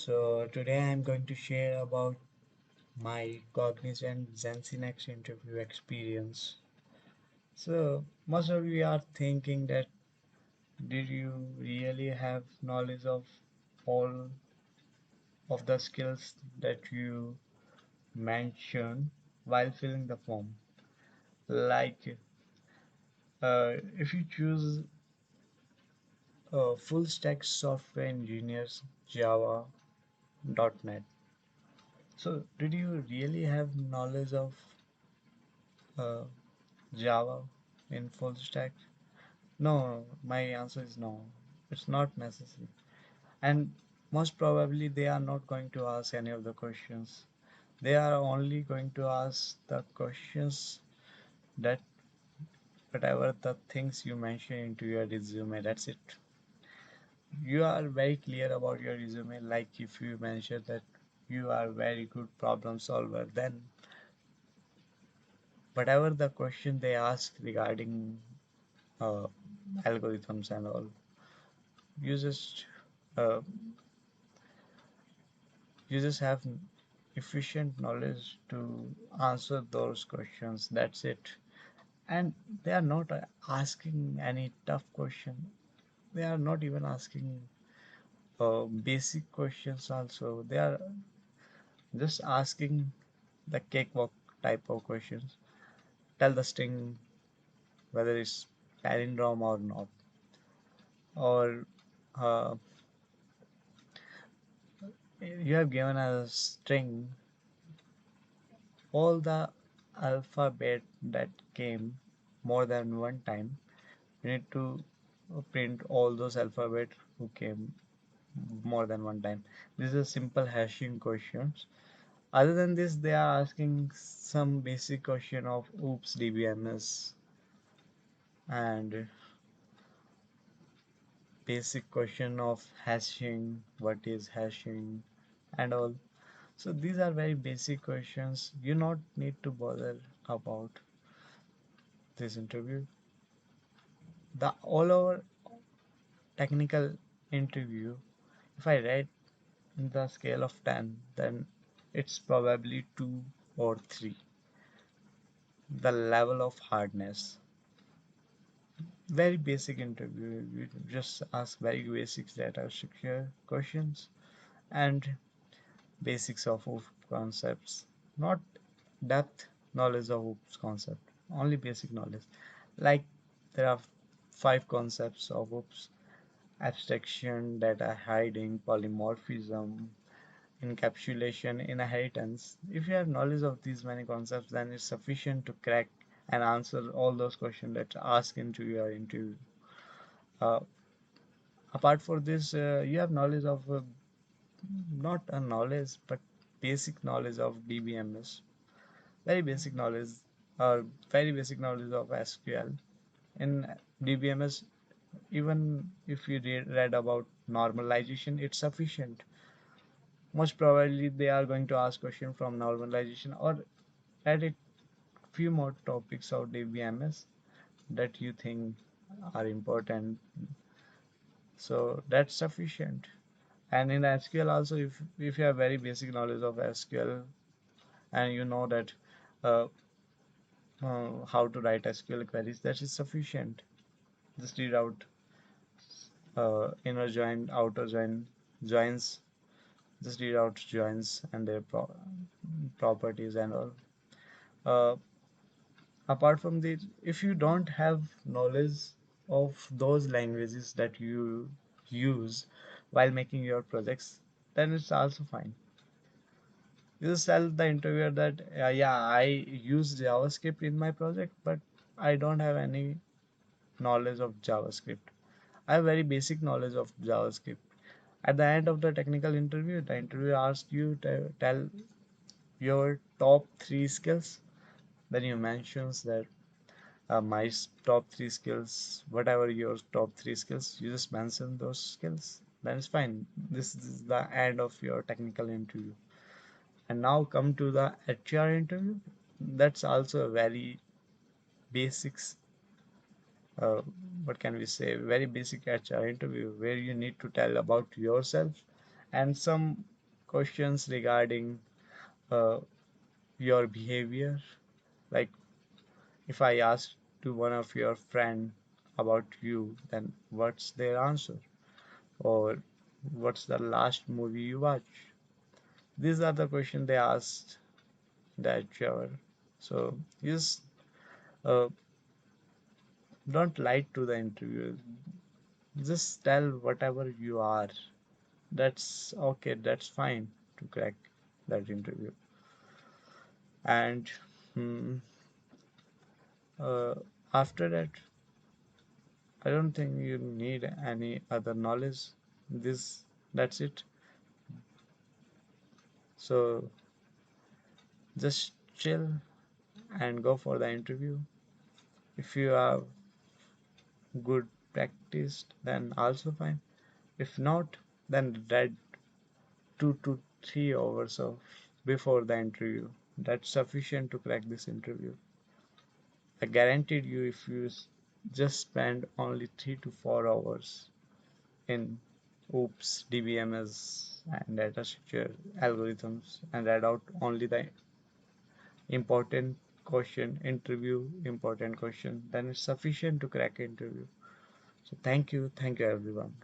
So today I'm going to share about my Cognizant Genc next interview experience. So most of you are thinking that did you really have knowledge of all of the skills that you mentioned while filling the form? Like if you choose full stack software engineers Java .NET. So did you really have knowledge of uh, Java in full stack? No, my answer is no. It's not necessary. And most probably they are not going to ask any of the questions. They are only going to ask the questions that whatever the things you mention into your resume, that's it. You are very clear about your resume, like if you mention that you are very good problem solver, then whatever the question they ask regarding uh, algorithms and all, you just uh, you just have efficient knowledge to answer those questions. That's it. And they are not asking any tough question. They are not even asking basic questions also. They are just asking the cakewalk type of questions. Tell the string whether it's palindrome or not. Or uh, you have given a string all the alphabet that came more than one time. You need to print all those alphabet who came more than one time. This is a simple hashing questions. Other than this, they are asking some basic question of oops dbms and basic question of hashing, what is hashing and all. So these are very basic questions. You not need to bother about this interview. The all over technical interview, if I rate in the scale of 10, then it's probably 2 or 3. The level of hardness. Very basic interview. You just ask very basic data structure questions and basics of OOP concepts. Not depth knowledge of OOPS concept. Only basic knowledge. Like there are 5 concepts of OOPS: abstraction, data hiding, polymorphism, encapsulation, inheritance. If you have knowledge of these many concepts, then it's sufficient to crack and answer all those questions that ask into your interview. Uh, Apart from this, you have knowledge of not a knowledge but basic knowledge of DBMS, very basic knowledge, or very basic knowledge of SQL. In DBMS, even if you read about normalization, it's sufficient. Most probably they are going to ask question from normalization or add a few more topics of DBMS that you think are important. So that's sufficient. And in SQL also, if you have very basic knowledge of SQL and you know that uh, how to write SQL queries, that is sufficient. Just read out inner join, outer join, joins. Just read out joins and their properties and all. Uh, Apart from this, if you don't have knowledge of those languages that you use while making your projects, then it's also fine. You just tell the interviewer that yeah, I use JavaScript in my project, but I don't have any knowledge of JavaScript. I have very basic knowledge of JavaScript. At the end of the technical interview, the interviewer asks you to tell your top 3 skills. Then you mentions that my top 3 skills, whatever your top 3 skills, you just mention those skills. Then it's fine. This is the end of your technical interview. And now come to the HR interview. That's also a very basics, uh, what can we say, very basic HR interview where you need to tell about yourself and some questions regarding uh, your behavior. Like if I ask to one of your friend about you, then what's their answer? Or what's the last movie you watched? These are the questions they asked that shower. So just uh, don't lie to the interviewer. Just tell whatever you are. That's okay. That's fine to crack that interview. And hmm, uh, after that, I don't think you need any other knowledge. This that's it. So just chill and go for the interview. If you are good practiced, then also fine. If not, then read 2 to 3 hours of before the interview. That's sufficient to crack this interview. I guaranteed you if you just spend only 3 to 4 hours in OOPS, DBMS, and data structure algorithms and read out only the important important question, then it's sufficient to crack interview. So thank you everyone.